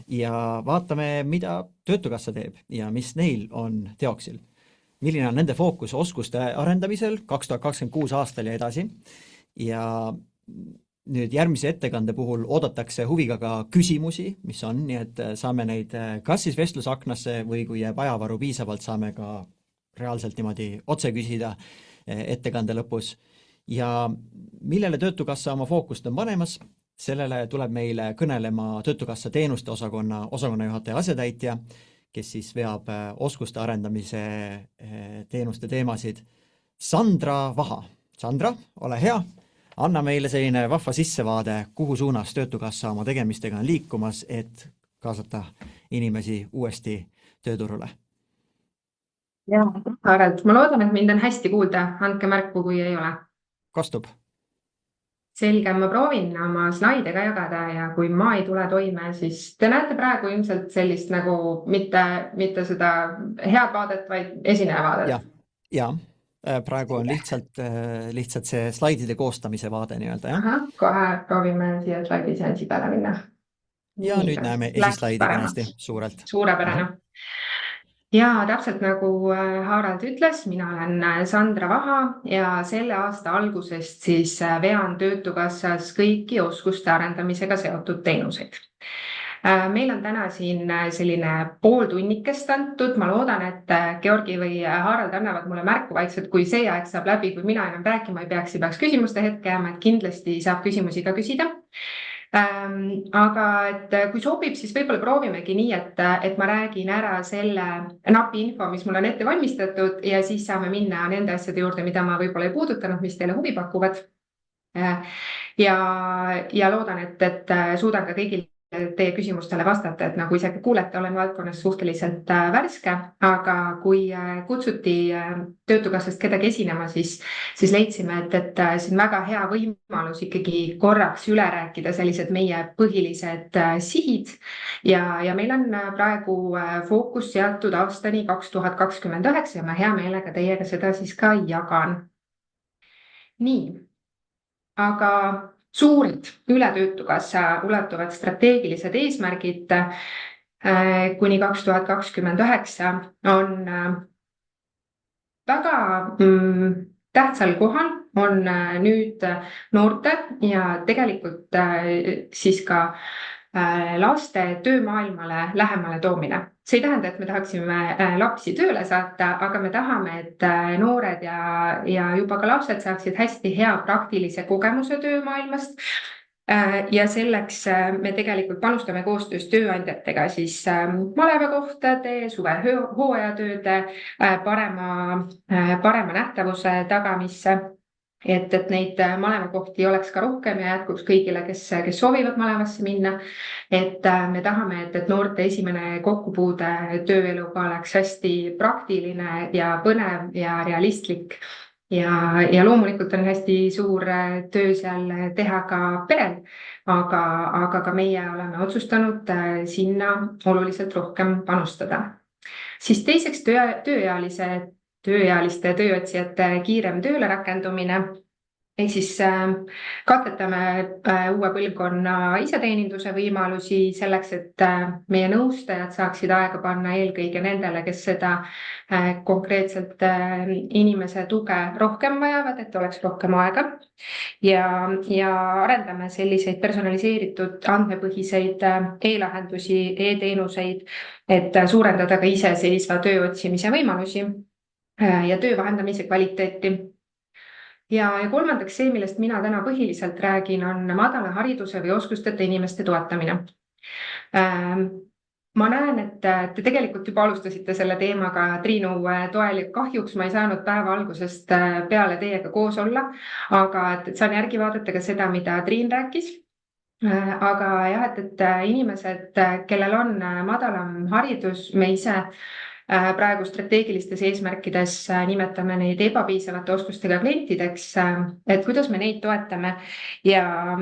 ja vaatame, mida Töötukassa teeb ja mis neil on teoksil. Milline on nende fookus oskuste arendamisel 2026 aastal ja edasi. Ja nüüd järgmise ettekande puhul oodatakse huviga ka küsimusi, mis on, nii et saame neid kas siis vestlusaknasse või kui jääb ajavaru piisavalt, saame ka reaalselt niimoodi otse küsida ettekande lõpus. Ja millele Töötukassa oma fookust on panemas, sellele tuleb meile kõnelema Töötukassa teenuste osakonna juhataja asetäitja, kes siis veab oskuste arendamise teenuste teemasid. Sandra Vaha. Sandra, ole hea! Anna meile selline vahva sissevaade, kuhu suunas Töötukassa oma tegemistega on liikumas, et kaasata inimesi uuesti tööturule. Ja, Harald, ma loodan, et mind on hästi kuulda. Andke märku, kui ei ole. Kostub. Selge, ma proovin oma slaide ka jagada ja kui ma ei tule toime, siis te näete praegu ilmselt sellist nagu mitte seda head vaadet, vaid esineja vaadet. Ja. Praegu on lihtsalt see slaidide koostamise vaade nii-öelda, jah? Aha, kohe proovime siia slaidiseansi peale minna. Ja nüüd näeme esislaidi kenasti suurelt. Suurepärane. Ja täpselt nagu Harald ütles, mina olen Sandra Vaha ja selle aasta algusest siis vean Töötukassas kõiki oskuste arendamisega seotud teenuseid. Meil on täna siin selline pooltunnikest antud. Ma loodan, et Georgi või Harald annavad mulle märku vaikselt, kui see aeg saab läbi, kui mina enam rääkima ei peaks küsimuste hetke jääma, et kindlasti saab küsimusi ka küsida. Aga et kui sobib, siis võib-olla proovimegi nii, et ma räägin ära selle napi info, mis mul on ette valmistatud ja siis saame minna nende asjade juurde, mida ma võib-olla ei puudutanud, mis teile huvi pakuvad. Ja loodan, et suudan ka kõigil teie küsimustele vastata, et nagu isegi kuulete, olen valdkonnas suhteliselt värske, aga kui kutsuti Töötukassast kedagi esinema, siis leidsime, et see on väga hea võimalus ikkagi korraks üle rääkida sellised meie põhilised sihid ja meil on praegu fookus seatud aastani 2029 ja ma hea meelega teiega seda siis ka jagan. Nii, aga suured üle Töötukassa ulatuvad strateegilised eesmärgid kuni 2029 on väga tähtsal kohal, on nüüd noorte ja tegelikult siis ka laste töömaailmale lähemale toomine. See ei tähenda, et me tahaksime lapsi tööle saata, aga me tahame, et noored ja juba ka lapsed saaksid hästi hea praktilise kogemuse töömaailmast. Ja selleks me tegelikult panustame koostöös tööandjatega siis malevakohtade, suvehooajatööde, parema nähtavuse tagamisse. Et neid malevakohti oleks ka rohkem ja jätkuks kõigile, kes soovivad malevasse minna. Et me tahame, et noorte esimene kokkupuude tööeluga oleks hästi praktiline ja põnev ja realistlik. Ja loomulikult on hästi suur töö seal teha ka perel, aga ka meie oleme otsustanud sinna oluliselt rohkem panustada. Siis teiseks tööealiste tööotsijate kiirem tööle rakendumine. Ehk siis katsetame uue põlvkonna iseteeninduse võimalusi selleks, et meie nõustajad saaksid aega panna eelkõige nendele, kes seda konkreetselt inimese tuge rohkem vajavad, et oleks rohkem aega. Ja arendame selliseid personaliseeritud andmepõhiseid e-lahendusi, e-teenuseid, et suurendada ka iseseisva töö otsimise võimalusi ja töö vahendamise kvaliteeti. Ja kolmandaks see, millest mina täna põhiliselt räägin, on madala hariduse või oskusteta inimeste toetamine. Ma näen, et te tegelikult juba alustasite selle teemaga Triinu toel. Kahjuks ma ei saanud päeva algusest peale teiega koos olla, aga et saan järgi vaadata ka seda, mida Triin rääkis. Aga jah, et inimesed, kellel on madalam haridus, me ise praegu strateegilistes eesmärkides nimetame neid ebapiisavate oskustega klientideks, et kuidas me neid toetame ja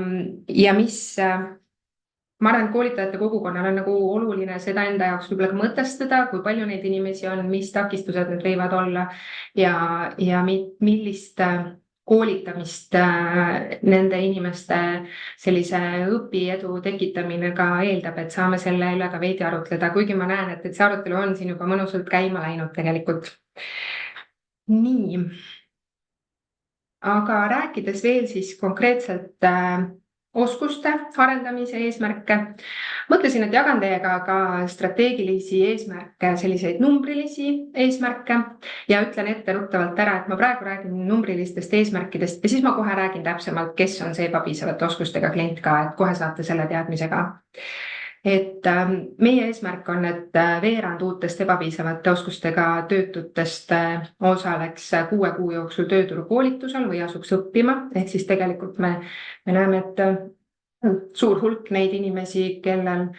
mis ma arvan, et koolitajate kogukonnal on nagu oluline seda enda jaoks võib-olla ka mõtestada, kui palju neid inimesi on, mis takistused need võivad olla ja millist koolitamist, nende inimeste sellise õpiedu tekitamine ka eeldab, et saame selle üle ka veidi arutleda, kuigi ma näen, et see arutelu on siin juba mõnusalt käima läinud tegelikult. Nii, aga rääkides veel siis konkreetselt oskuste arendamise eesmärke, mõtlesin, et jagan teiega ka strateegilisi eesmärke, selliseid numbrilisi eesmärke ja ütlen etteruttavalt ära, et ma praegu räägin numbrilistest eesmärkidest ja siis ma kohe räägin täpsemalt, kes on see ebapiisavate oskustega klient ka, et kohe saate selle teadmise ka. Et meie eesmärk on, et veerand uutest ebapiisavate oskustega töötutest osaleks 6 kuu jooksul tööturukoolitusel või asuks õppima, ehk siis tegelikult me näeme, et suur hulk neid inimesi, kellel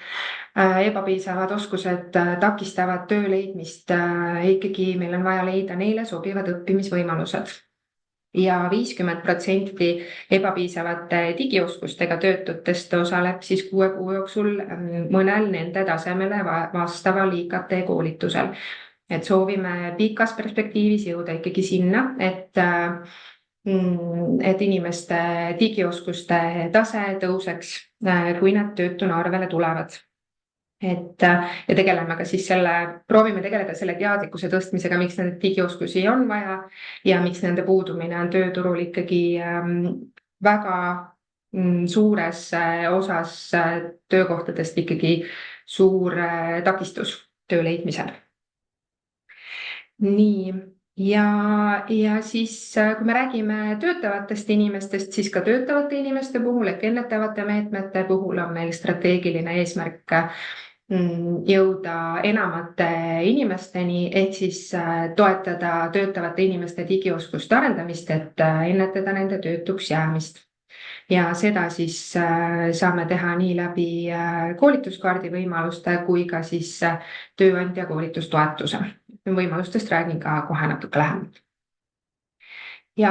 ebapiisavad oskused takistavad töö leidmist, ikkagi meil on vaja leida neile sobivad õppimisvõimalused. Ja 50% ebapiisavate digioskustega töötutest osaleb siis 6 kuu jooksul mõnel nende tasemele vastaval IKT koolitusel. Et soovime pikas perspektiivis jõuda ikkagi sinna, et inimeste digioskuste tase tõuseks, kui nad töötuna arvele tulevad. Ja tegeleme ka siis proovime tegeleda selle teadlikkuse tõstmisega, miks nende digioskusi on vaja ja miks nende puudumine on tööturul ikkagi väga suures osas töökohtadest ikkagi suur takistus töö leidmisel. Nii, ja siis kui me räägime töötavatest inimestest, siis ka töötavate inimeste puhul ehk ennetavate meetmete puhul on meil strateegiline eesmärk jõuda enamate inimesteni, ehk siis toetada töötavate inimeste digioskuste arendamist, et ennetada nende töötuks jäämist. Ja seda siis saame teha nii läbi koolituskaardi võimaluste kui ka siis tööandja koolitustoetuse. Võimalustest räägin ka kohe natuke lähemalt. Ja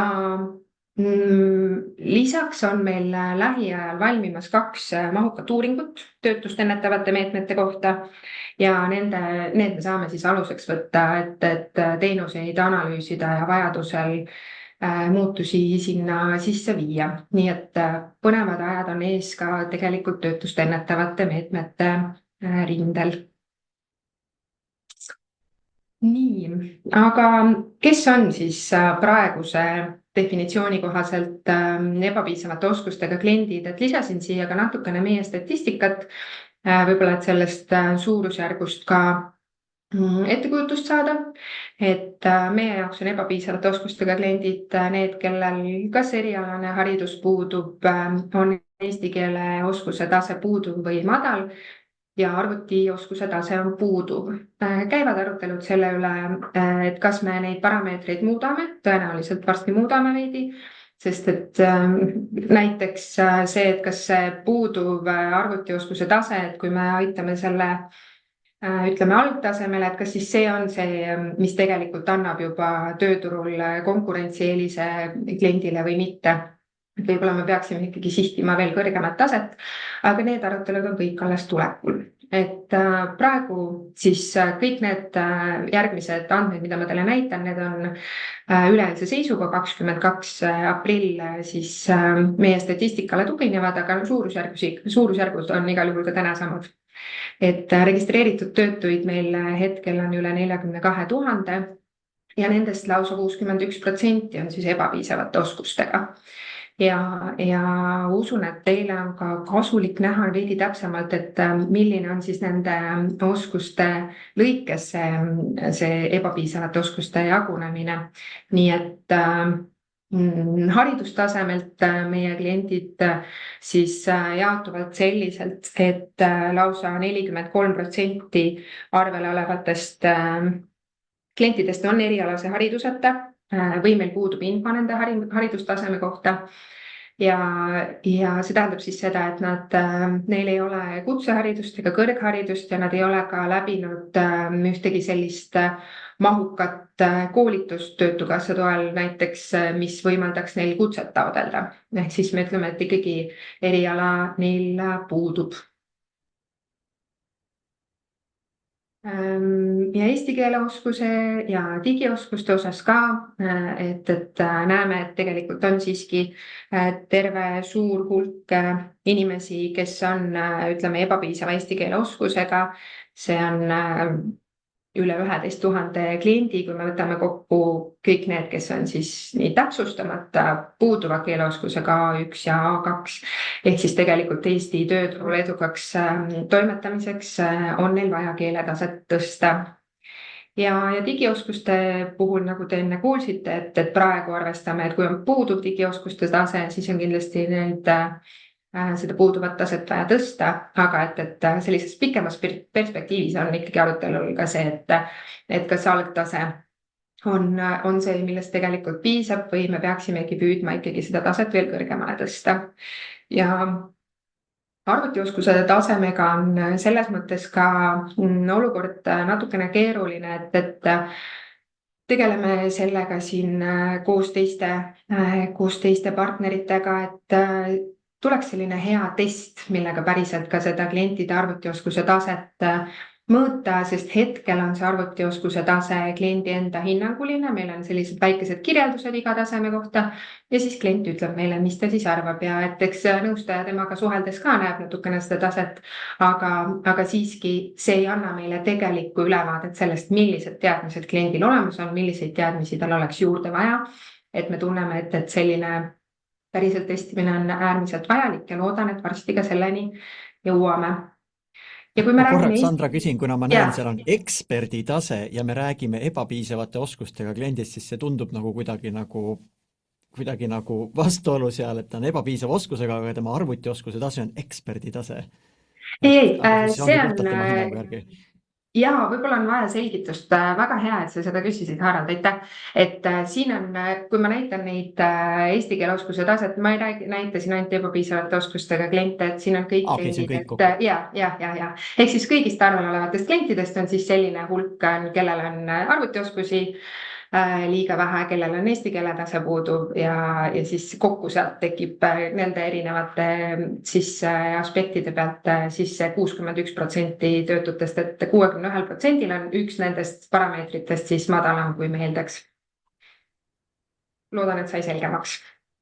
lisaks on meil lähiajal valmimas 2 mahukat uuringut töötust ennetavate meetmete kohta ja need me saame siis aluseks võtta, et teenuseid analüüsida ja vajadusel muutusi sinna sisse viia. Nii et põnevad ajad on ees ka tegelikult töötust ennetavate meetmete rindel. Nii, aga kes on siis praeguse definitsiooni kohaselt ebapiisavate oskustega kliendid, et lisasin siia ka natukene meie statistikat, võib-olla et sellest suurusjärgust ka ettekujutust saada, et meie jaoks on ebapiisavate oskustega kliendid need, kellel kas erialane haridus puudub, on eesti keele oskuse tase puuduv või madal ja arvutioskuse tase on puuduv. Käivad arutelud selle üle, et kas me neid parameetreid muudame, tõenäoliselt varsti muudame veidi, sest et näiteks see, et kas see puuduv arvutioskuse tase, et kui me aitame selle ütleme algtasemele, et kas siis see on see, mis tegelikult annab juba tööturul konkurentsieelise kliendile või mitte. Võib-olla me peaksime ikkagi sihtima veel kõrgemat taset, aga need arutelud on kõik alles tulekul. Et praegu siis kõik need järgmised andmed, mida ma teile näitan, need on üleeilse seisuga 22. aprill siis meie statistikale tuginevad, aga suurusjärgud on igal juhul ka täna samad. Et registreeritud töötuid meil hetkel on üle 42 000 ja nendest lausa 61% on siis ebapiisavate oskustega. Ja usun, et teile on ka kasulik näha veidi täpsemalt, et milline on siis nende oskuste lõikes see ebapiisavate oskuste jagunemine. Nii et haridustasemelt meie kliendid siis jaotuvad selliselt, et lausa 43% arvel olevatest klientidest on erialase hariduseta või meil puudub info nende haridustaseme kohta ja see tähendab siis seda, et neil ei ole kutseharidust ega kõrgharidust ja nad ei ole ka läbinud ühtegi sellist mahukat koolitust Töötukassa toel näiteks, mis võimaldaks neil kutset taotleda. Ehk siis me ütleme, et ikkagi eriala neil puudub. ja eesti keele oskuse ja digioskuste osas ka, et näeme, et tegelikult on siiski terve suur hulk inimesi, kes on, ütleme, ebapiisava eesti keele oskusega. See on üle 11 000 kliendi, kui me võtame kokku kõik need, kes on siis nii täpsustamata puuduva keeleoskusega A1 ja A2. Ehk siis tegelikult Eesti tööturul edukaks toimetamiseks on neil vaja keeletaset tõsta. Ja digioskuste puhul, nagu te enne kuulsite, et praegu arvestame, et kui on puuduv digioskuste tase, siis on kindlasti seda puuduvat taset vaja tõsta, aga et sellises pikemas perspektiivis on ikkagi arutelul ka see, et kas algtase on see, millest tegelikult piisab või me peaksimegi püüdma ikkagi seda taset veel kõrgemale tõsta. Ja arvutioskuse tasemega on selles mõttes ka olukord natukene keeruline, et tegeleme sellega siin koos teiste partneritega, et tuleks selline hea test, millega päriselt ka seda klientide arvutioskuse taset mõõta, sest hetkel on see arvutioskuse tase kliendi enda hinnanguline, meil on sellised väikesed kirjeldused iga taseme kohta ja siis klient ütleb meile, mis ta siis arvab ja et eks nõustaja temaga suheldes ka näeb natukene seda taset, aga siiski see ei anna meile tegelikku ülevaadet sellest, millised teadmised kliendil olemas on, milliseid teadmisi tal oleks juurde vaja, et me tunneme, et selline päriselt testimine on äärmiselt vajalik ja loodan, et varsti ka selleni jõuame. Ja kui me Ma korraks, räägime Sandra, küsin, kuna ma näen, seal on eksperdi tase ja me räägime ebapiisavate oskustega kliendist, siis see tundub nagu kuidagi nagu vastuolu seal, et ta on ebapiisava oskusega, aga tema arvutioskuse tase on eksperdi tase. ei, Aga siis see ongi on puhtalt tema hinnangu järgi. ja võib-olla on vaja selgitust. Väga hea, et sa seda küsisid, Harald, aitäh. Et siin on, kui ma näitan neid eesti keele oskuse taset, ma ei näita siin ainult ebapiisavate oskustega kliente, et siin on kõik Okay, see on kliendid, kõik kokku. ja. Ehk siis kõigist arvel olevatest klientidest on siis selline hulk, kellel on arvutioskusi liiga vähe, kellel on eesti keele tase puuduv ja siis kokku sealt tekib nende erinevate siis aspektide pealt siis 61% töötutest, et 61% on üks nendest parameetritest siis madalam, kui me eeldaks. Loodan, et sai selgemaks.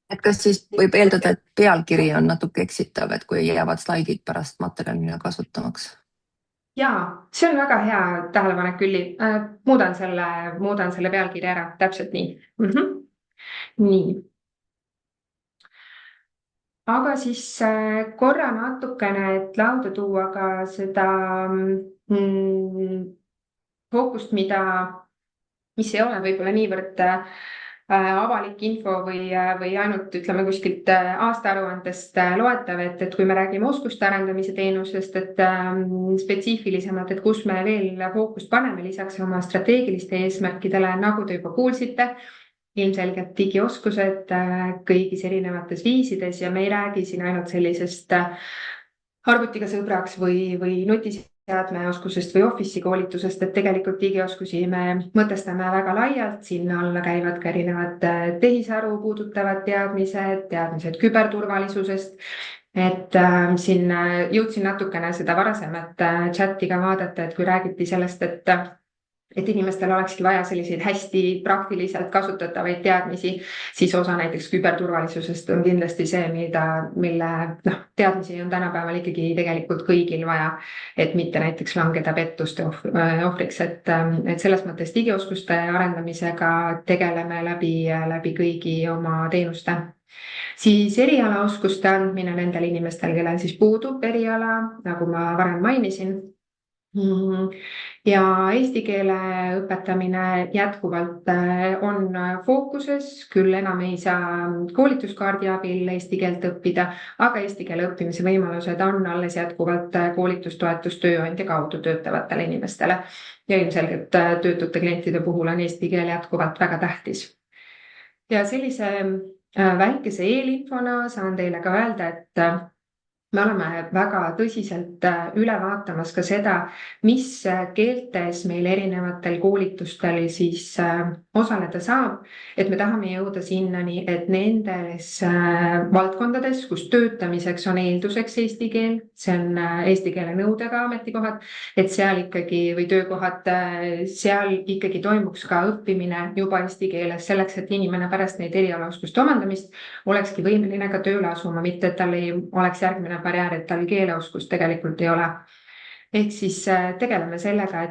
Et kas siis võib eeldada, et pealkiri on natuke eksitav, et kui jäävad slaidid pärast materjalina kasutamaks? Jaa, see on väga hea tähelepanek, Külli. Muudan selle pealkirja ära, täpselt nii. Nii. Aga siis korra natukene, et lauda tuua ka seda fookust, mis ei ole võib-olla niivõrd avalik info või ainult, ütleme, kuskilt aastaaruandest loetav, et kui me räägime oskuste arendamise teenusest, et spetsiifilisemalt, et kus me veel fookust paneme lisaks oma strateegiliste eesmärkidele, nagu te juba kuulsite, ilmselgelt digioskused kõigis erinevates viisides ja me ei räägi siin ainult sellisest arvutiga sõbraks või nutiseadme oskusest või Office'i koolitusest, et tegelikult digioskusi me mõtestame väga laialt, sinna alla käivad ka erinevad tehisaru puudutavad teadmised küberturvalisusest, et siin jõudsin natukene seda varasemat chati ka vaadata, et kui räägiti sellest, et inimestel olekski vaja selliseid hästi praktiliselt kasutatavaid teadmisi, siis osa näiteks küberturvalisusest on kindlasti see, mille teadmisi on tänapäeval ikkagi tegelikult kõigil vaja, et mitte näiteks langeda pettuste ohvriks, et selles mõttes digioskuste arendamisega tegeleme läbi kõigi oma teenuste. Siis erialaoskuste andmine nendel inimestel, kellel siis puudub eriala, nagu ma varem mainisin. Ja eesti keele õpetamine jätkuvalt on fookuses, küll enam ei saa koolituskaardi abil eesti keelt õppida, aga eesti keele õppimise võimalused on alles jätkuvalt koolitustoetus tööandja kaudu töötavatele inimestele. Ja ilmselgelt töötute klientide puhul on eesti keel jätkuvalt väga tähtis. Ja sellise väikese eelinfona saan teile ka öelda, et me oleme väga tõsiselt üle vaatamas ka seda, mis keeltes meil erinevatel koolitustel siis osaleda saab, et me tahame jõuda sinnani, et nendes valdkondades, kus töötamiseks on eelduseks eesti keel, see on eesti keele nõudega ametikohad, et seal ikkagi või töökohad, seal ikkagi toimuks ka õppimine juba eesti keeles selleks, et inimene pärast neid erialaoskuste omandamist olekski võimeline ka tööle asuma, mitte et tal ei oleks järgmine barjäär, et tal keeleoskust tegelikult ei ole. Ehk siis tegeleme sellega,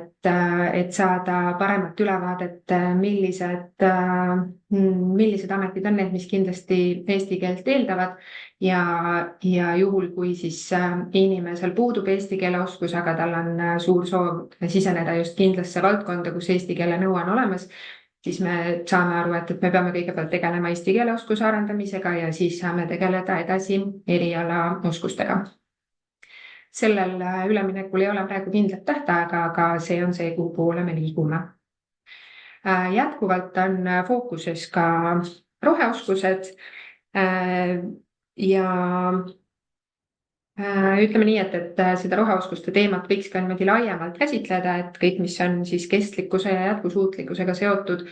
et saada paremat ülevaadet, millised ametid on need, mis kindlasti eesti keelt eeldavad ja juhul, kui siis inimesel puudub eesti keele oskus, aga tal on suur soov siseneda just kindlasse valdkonda, kus eesti keele nõue on olemas, siis me saame aru, et me peame kõigepealt tegelema eesti keele oskuse arendamisega ja siis saame tegeleda edasi erialaoskustega. Sellel üleminekul ei ole praegu kindlat tähtaega, aga see on see, kuhu poole me liigume. Jätkuvalt on fookuses ka roheoskused ja ütleme nii, et seda roheoskuste teemat võiks ka niimoodi laiemalt käsitleda, et kõik, mis on siis kestlikkuse ja jätkusuutlikkusega seotud,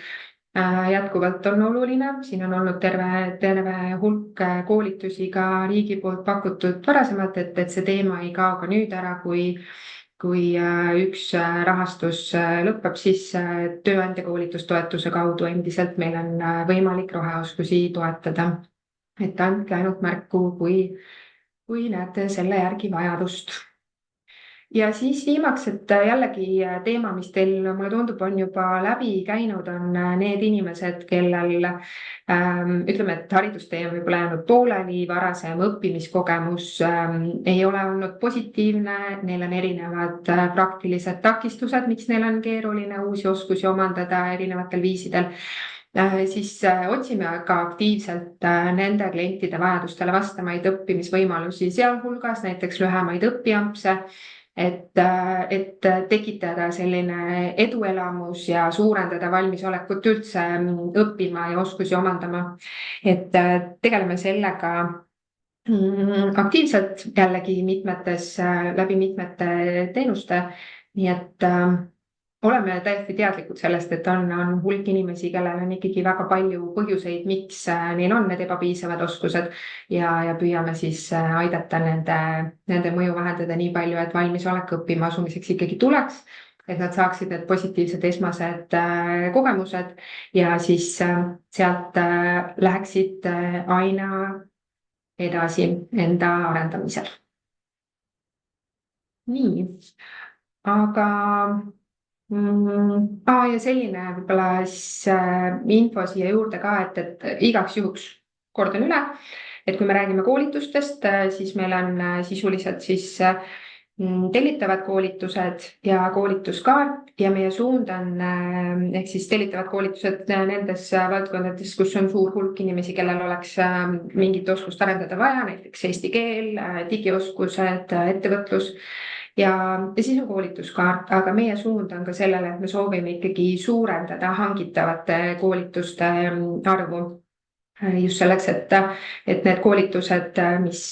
jätkuvalt on oluline. Siin on olnud terve hulk koolitusi ka riigi poolt pakutud varasemalt, et see teema ei kao ka nüüd ära, kui üks rahastus lõpeb, siis tööandja koolitustoetuse kaudu endiselt meil on võimalik roheoskusi toetada. Et andke ainult märku, kui näete selle järgi vajadust. Ja siis viimaks, et jällegi teema, mis teil, mulle tundub, on juba läbi käinud, on need inimesed, kellel ütleme, et haridustee on võib-olla jäänud pooleli, varasem õppimiskogemus ei ole olnud positiivne, neil on erinevad praktilised takistused, miks neil on keeruline uusi oskusi omandada erinevatel viisidel. Siis otsime ka aktiivselt nende klientide vajadustele vastamaid õppimisvõimalusi, sealhulgas näiteks lühemaid õpiampse, et tekitada selline eduelamus ja suurendada valmisolekut üldse õppima ja oskusi omandama. Et tegeleme sellega aktiivselt jällegi läbi mitmete teenuste, nii et oleme täiesti teadlikud sellest, et on hulk inimesi, kellel on ikkagi väga palju põhjuseid, miks neil on need ebapiisavad oskused ja püüame siis aidata nende mõju vähendada nii palju, et valmisolek õppima asumiseks ikkagi tuleks, et nad saaksid need positiivsed esmased kogemused ja siis sealt läheksid aina edasi enda arendamisel. Nii, aga ja selline võib-olla siis info siia juurde ka, et igaks juhuks kordan üle, et kui me räägime koolitustest, siis meil on sisuliselt siis tellitavad koolitused ja koolituskaart ja meie suund on ehk siis tellitavad koolitused nendes valdkondades, kus on suur hulk inimesi, kellel oleks mingit oskust arendada vaja, näiteks eesti keel, digioskused, ettevõtlus. Ja siis on koolituskaart, aga meie suund on ka sellele, et me soovime ikkagi suurendada hangitavate koolituste arvu. Just selleks, et need koolitused, mis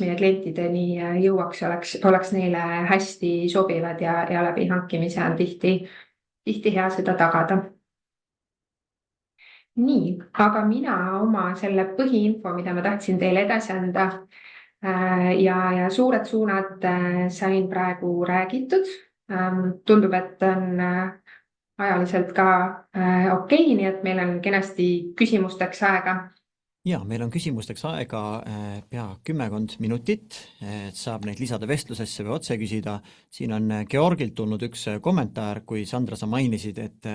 meie klientideni jõuaks, oleks neile hästi sobivad ja läbi hankimise on tihti hea seda tagada. Nii, aga mina oma selle põhiinfo, mida ma tahtsin teile edasi anda, ja suured suunad sain praegu räägitud. Tundub, et on ajaliselt ka okei, nii et meil on kenasti küsimusteks aega. Ja, meil on küsimusteks aega pea 10 minutit, et saab neid lisada vestlusesse või otse küsida. Siin on Georgilt tulnud üks kommentaar, kui Sandra, sa mainisid, et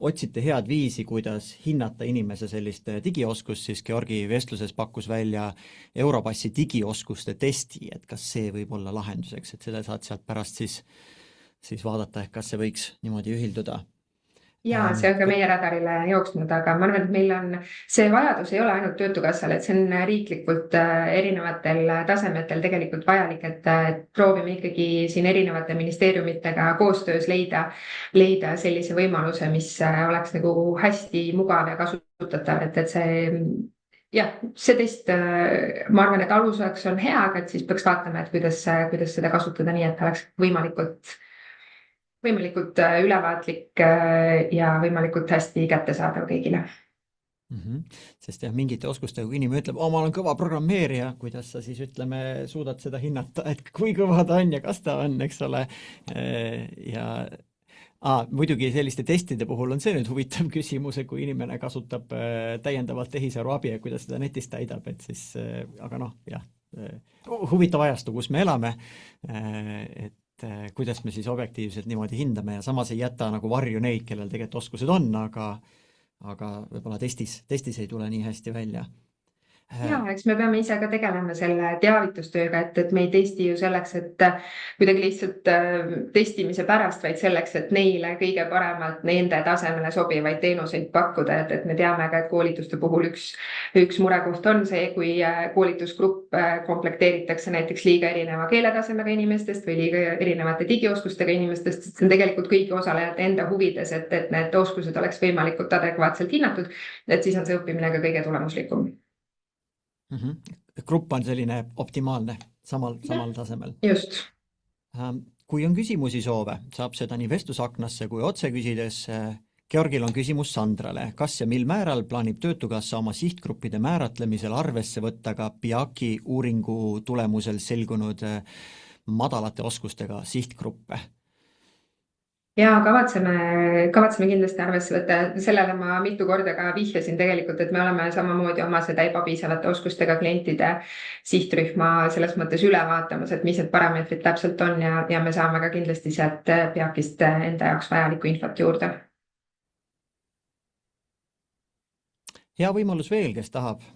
otsite head viisi, kuidas hinnata inimese sellist digioskust, siis Georgi vestluses pakkus välja Europassi digioskuste testi, et kas see võib olla lahenduseks, et seda saad sealt pärast siis vaadata, kas see võiks niimoodi ühilduda. Ja see on ka meie radarile jooksnud, aga ma arvan, et meil on see vajadus ei ole ainult Töötukassal, et see on riiklikult erinevatel tasemetel tegelikult vajalik, et proovime ikkagi siin erinevate ministeeriumitega koostöös leida sellise võimaluse, mis oleks nagu hästi mugav ja kasutatav, et see jah, see test, ma arvan, et aluseks on hea, aga et siis peaks vaatama, et kuidas seda kasutada nii, et ta oleks võimalikult ülevaatlik ja võimalikult hästi kättesaadav kõigile. Sest jah, mingite oskustega, kui inimene ütleb, ma olen kõva programmeerija, kuidas sa siis ütleme, suudad seda hinnata, et kui kõva ta on ja kas ta on, eks ole. Ja muidugi selliste testide puhul on see nüüd huvitav küsimus, kui inimene kasutab täiendavalt tehisaru abi ja kuidas seda netist täidab, et siis, aga noh, jah, huvitav ajastu, kus me elame, et kuidas me siis objektiivselt niimoodi hindame ja samas ei jäta nagu varju neid, kellel tegelikult oskused on, aga võib-olla testis ei tule nii hästi välja. Ja, eks me peame ise ka tegelema selle teavitustööga, et me ei testi ju selleks, et kuidagi lihtsalt testimise pärast, vaid selleks, et neile kõige paremalt nende tasemele sobivaid teenuseid pakkuda, et me teame ka, et koolituste puhul üks murekoht on see, kui koolitusgrupp komplekteeritakse näiteks liiga erineva keeletasemega inimestest või liiga erinevate digioskustega inimestest, see on tegelikult kõigi osalejate enda huvides, et need oskused oleks võimalikult adekvaatselt hinnatud, et siis on see õppimine ka kõige tulemuslikum. Grupp on selline optimaalne, samal tasemel. Just. Kui on küsimusi soove, saab seda nii vestlusaknasse kui otse küsides. Georgil on küsimus Sandrale. Kas ja mil määral plaanib Töötukassa oma sihtgruppide määratlemisel arvesse võtta ka PIAAK-i uuringu tulemusel selgunud madalate oskustega sihtgruppe? Ja kavatseme kindlasti arvesse võtta. Sellele ma mitu korda ka vihjasin tegelikult, et me oleme samamoodi oma seda ebapiisavate oskustega klientide sihtrühma selles mõttes üle vaatamas, et mis need parameetrid täpselt on ja me saame ka kindlasti sealt PIAAK-ist enda jaoks vajalikku infot juurde. Hea võimalus veel, kes tahab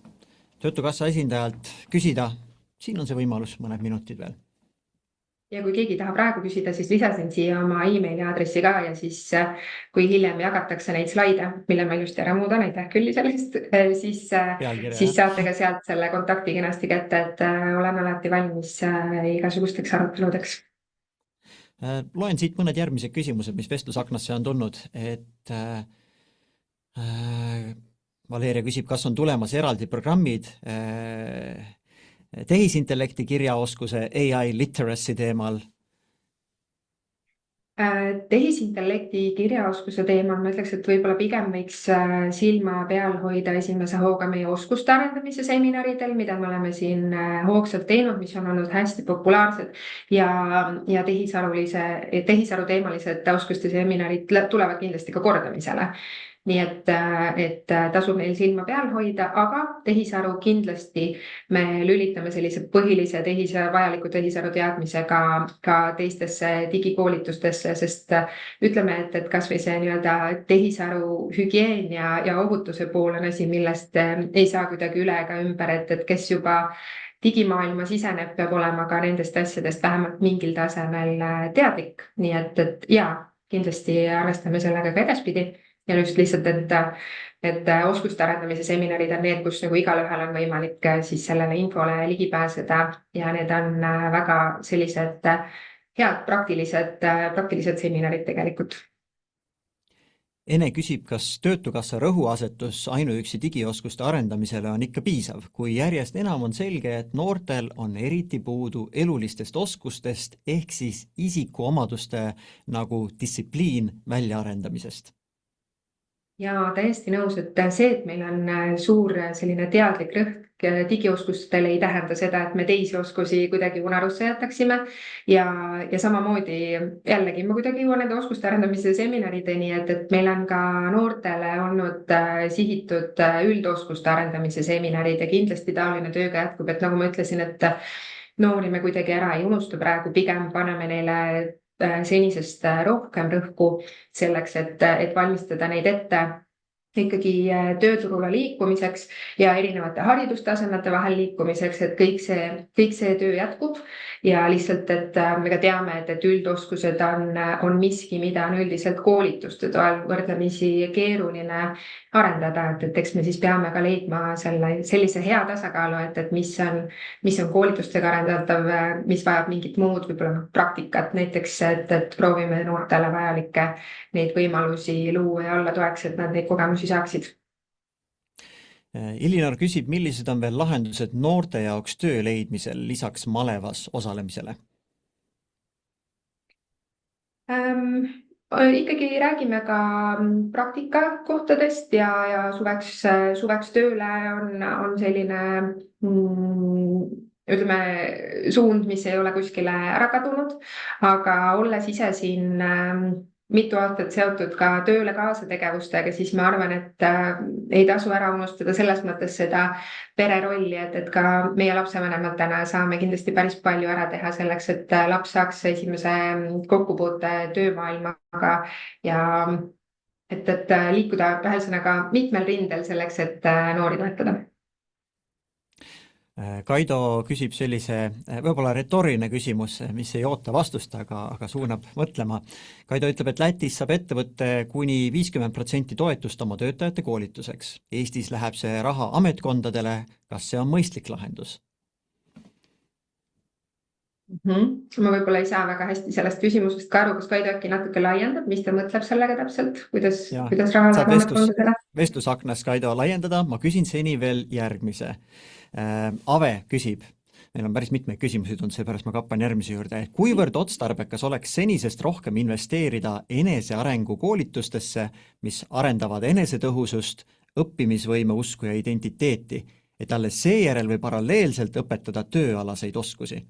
Töötukassa esindajalt küsida. Siin on see võimalus, mõned minutid veel. Ja kui keegi tahab praegu küsida, siis lisasin siia oma e-maili aadressi ka ja siis kui hiljem jagatakse neid slaide, mille ma just ära muudan, aitäh küll sellest, siis saate ka sealt selle kontakti kenasti kätte, et olen alati valmis igasugusteks aruteludeks. Loen siit mõned järgmised küsimused, mis vestlusaknasse on tulnud, et Valeria küsib, kas on tulemas eraldi programmid tehisintellekti kirjaoskuse AI literacy teemal? Tehisintellekti kirjaoskuse teemal ma ütleks, et võib-olla pigem võiks silma peal hoida esimese hooga meie oskuste arendamise seminaridel, mida me oleme siin hoogsalt teinud, mis on olnud hästi populaarsed ja tehisaru teemalised oskuste seminarid tulevad kindlasti ka kordamisele. Nii et tasub neil silma peal hoida, aga tehisaru kindlasti me lülitame sellise põhilise vajaliku tehisaru teadmisega ka teistesse digikoolitustesse, sest ütleme, et kas või see nii-öelda tehisaru hügieen ja ohutuse pool on asi, millest ei saa kuidagi üle ega ümber, et kes juba digimaailma siseneb, peab olema ka nendest asjadest vähemalt mingil tasemel teadlik. Nii et kindlasti arvestame sellega ka edaspidi. Ja just lihtsalt, et oskuste arendamise seminarid on need, kus nagu igalühel on võimalik siis sellele infole ligi pääseda ja need on väga sellised head praktilised seminarid tegelikult. Ene küsib, kas Töötukassa rõhuasetus ainuüksi digioskuste arendamisele on ikka piisav, kui järjest enam on selge, et noortel on eriti puudu elulistest oskustest ehk siis isikuomaduste nagu distsipliin väljaarendamisest. Ja täiesti nõus, et see, et meil on suur selline teadlik rõhk digioskustele ei tähenda seda, et me teisi oskusi kuidagi unarusse jätaksime ja samamoodi jällegi ma kuidagi jõuan nende oskuste arendamise seminarideni, et meil on ka noortele olnud sihitud üldoskuste arendamise seminarid ja kindlasti taoline tööga jätkub, et nagu ma ütlesin, et noori me kuidagi ära ei unusta praegu, pigem paneme neile senisest rohkem rõhku selleks, et valmistada neid ette ikkagi tööturule liikumiseks ja erinevate haridustasemete vahel liikumiseks, et kõik see töö jätkub ja lihtsalt, et me ka teame, et üldoskused on miski, mida on üldiselt koolituste toel võrdlemisi keeruline arendada, et eks me siis peame ka leidma sellise hea tasakaalu, et mis on koolitustega arendatav, mis vajab mingit muud võib-olla praktikat näiteks, et proovime noortele vajalikke neid võimalusi luua ja olla toeks, et nad neid kogemusi saaksid. Elinor küsib, millised on veel lahendused noorte jaoks töö leidmisel lisaks malevas osalemisele? Ikkagi räägime ka praktikakohtadest ja suveks tööle on selline ütleme, suund, mis ei ole kuskile ära kadunud, aga olles ise siin mitu aastat seotud ka tööle kaasa tegevustega, siis ma arvan, et ei tasu ära unustada selles mõttes seda pererolli, et ka meie lapsevanematena saame kindlasti päris palju ära teha selleks, et laps saaks esimese kokkupuute töömaailmaga ja et liikuda ühesõnaga mitmel rindel selleks, et noori toetada. Kaido küsib sellise võib-olla retooriline küsimus, mis ei oota vastust, aga suunab mõtlema. Kaido ütleb, et Lätis saab ettevõtte kuni 50% toetust oma töötajate koolituseks. Eestis läheb see raha ametkondadele. Kas see on mõistlik lahendus? Ma võib-olla ei saa väga hästi sellest küsimusest ka aru, kas Kaido äkki natuke laiendab, mis ta mõtleb sellega täpselt, kuidas raha läheb ametkondadele? Vestlusaknas Kaido laiendada, ma küsin seni veel järgmise. Ave küsib, meil on päris mitmeid küsimusi tulnud, seepärast ma kappan järgmise juurde, et kuivõrd otstarbekas oleks senisest rohkem investeerida enesearengu koolitustesse, mis arendavad enesetõhusust, õppimisvõime, usku ja identiteeti, et alles seejärel või paralleelselt õpetada tööalaseid oskusi.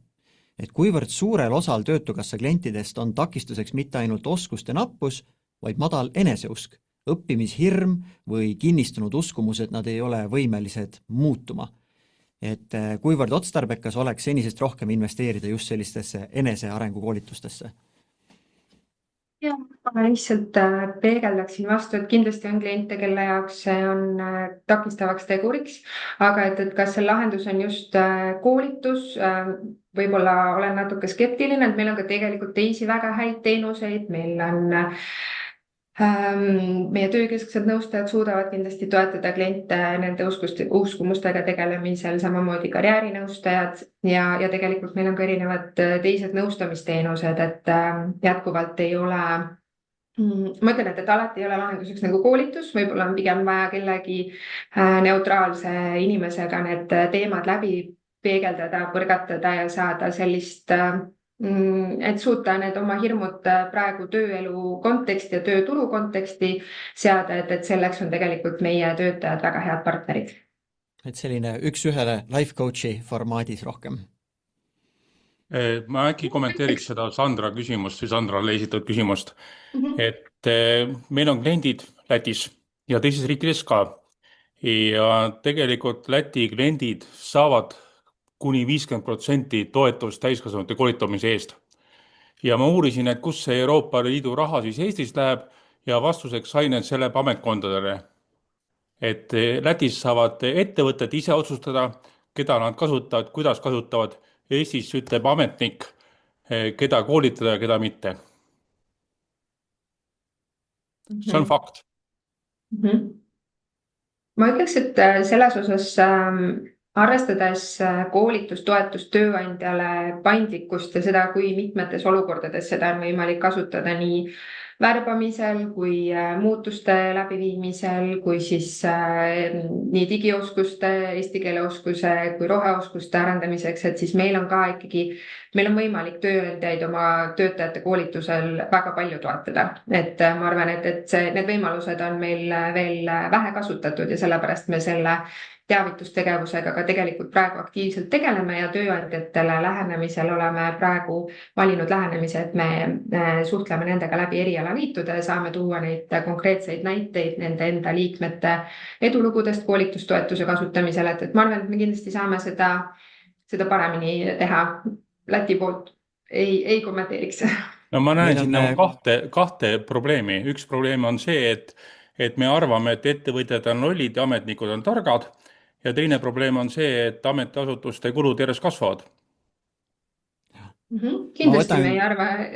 Et kuivõrd suurel osal Töötukassa klientidest on takistuseks mitte ainult oskuste nappus, vaid madal eneseusk, õppimishirm või kinnistunud uskumus, et nad ei ole võimelised muutuma. Et kuivõrd otstarbekas oleks senisest rohkem investeerida just sellistesse enesearengu koolitustesse? Ja, ma lihtsalt peegeldaksin vastu, et kindlasti on kliente, kelle jaoks see on takistavaks teguriks, aga et kas see lahendus on just koolitus, võib-olla olen natuke skeptiline, et meil on ka tegelikult teisi väga häid teenuseid, meil on meie töökesksed nõustajad suudavad kindlasti toetada kliente nende uskumustega tegelemisel, samamoodi karjäärinõustajad ja tegelikult meil on ka erinevad teised nõustamisteenused, et jätkuvalt ei ole, ma ütlen, et alati ei ole lahenduseks nagu koolitus, võib-olla on pigem vaja kellegi neutraalse inimesega need teemad läbi peegeldada, põrgatada ja saada sellist et suuta need oma hirmud praegu tööelu konteksti ja tööturu konteksti seada, et selleks on tegelikult meie töötajad väga head partnerid. Et selline üks-ühele life coachi formaadis rohkem. Ma äkki kommenteeriks seda Sandra küsimust või Sandrale esitatud küsimust, et meil on kliendid Lätis ja teises riikides ka ja tegelikult Läti kliendid saavad kuni 50% toetust täiskasvanute koolitamise eest. Ja ma uurisin, et kus see Euroopa Liidu raha siis Eestis läheb ja vastuseks sain, et see läheb ametkondadele. Et Lätis saavad ettevõtted ise otsustada, keda nad kasutavad, kuidas kasutavad. Eestis ütleb ametnik, keda koolitada ja keda mitte. See on fakt. Ma ütleks, et selles osas arvestades koolitustoetust tööandjale paindlikkust ja seda, kui mitmetes olukordades seda on võimalik kasutada nii värbamisel kui muutuste läbiviimisel, kui siis nii digioskuste, eesti keele oskuse kui roheoskuste arendamiseks, et siis meil on ka ikkagi, meil on võimalik tööandjaid oma töötajate koolitusel väga palju toetada. Et ma arvan, et need võimalused on meil veel vähe kasutatud ja sellepärast me selle teavitustegevusega ka tegelikult praegu aktiivselt tegeleme ja tööandjatele lähenemisel oleme praegu valinud lähenemise, et me suhtleme nendega läbi erialaliitude, saame tuua neid konkreetseid näiteid nende enda liikmete edulugudest koolitustoetuse kasutamisel, et ma arvan, et me kindlasti saame seda paremini teha. Läti poolt ei kommenteeriks. No ma näen siin kahte probleemi. Üks probleem on see, et me arvame, et ettevõtjad on lollid ja ametnikud on targad. Ja teine probleem on see, et ametiasutuste kulud järjest kasvavad. Kindlasti me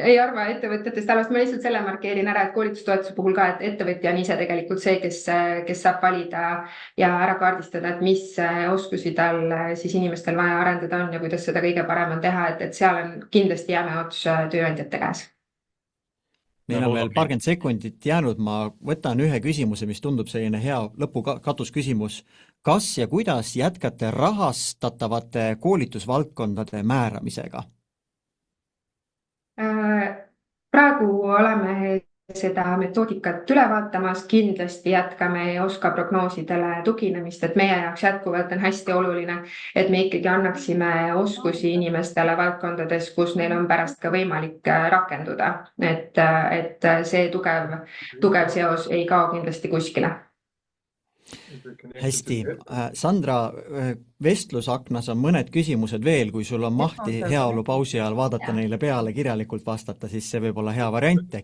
ei arva ettevõtjatest halvasti. Ma lihtsalt selle markeerin ära, et koolitustoetuse puhul ka, et ettevõtja on ise tegelikult see, kes saab valida ja ära kaardistada, et mis oskusi tal siis inimestel vaja arendada on ja kuidas seda kõige parem on teha, et seal on kindlasti jäme ots tööandjate käes. meil on veel paarkümmend sekundit jäänud, ma võtan ühe küsimuse, mis tundub selline hea lõpukatusküsimus. Kas ja kuidas jätkate rahastatavate koolitusvaldkondade määramisega? Praegu oleme seda metoodikat üle vaatamas, kindlasti jätkame ja OSKA prognoosidele tuginemist, et meie jaoks jätkuvalt on hästi oluline, et me ikkagi annaksime oskusi inimestele valdkondades, kus neil on pärast ka võimalik rakenduda, et see tugev seos ei kao kindlasti kuskile. Hästi. Sandra, vestlusaknas on mõned küsimused veel, kui sul on mahti heaolu pausi ajal vaadata neile peale, kirjalikult vastata, siis see võib olla hea variant.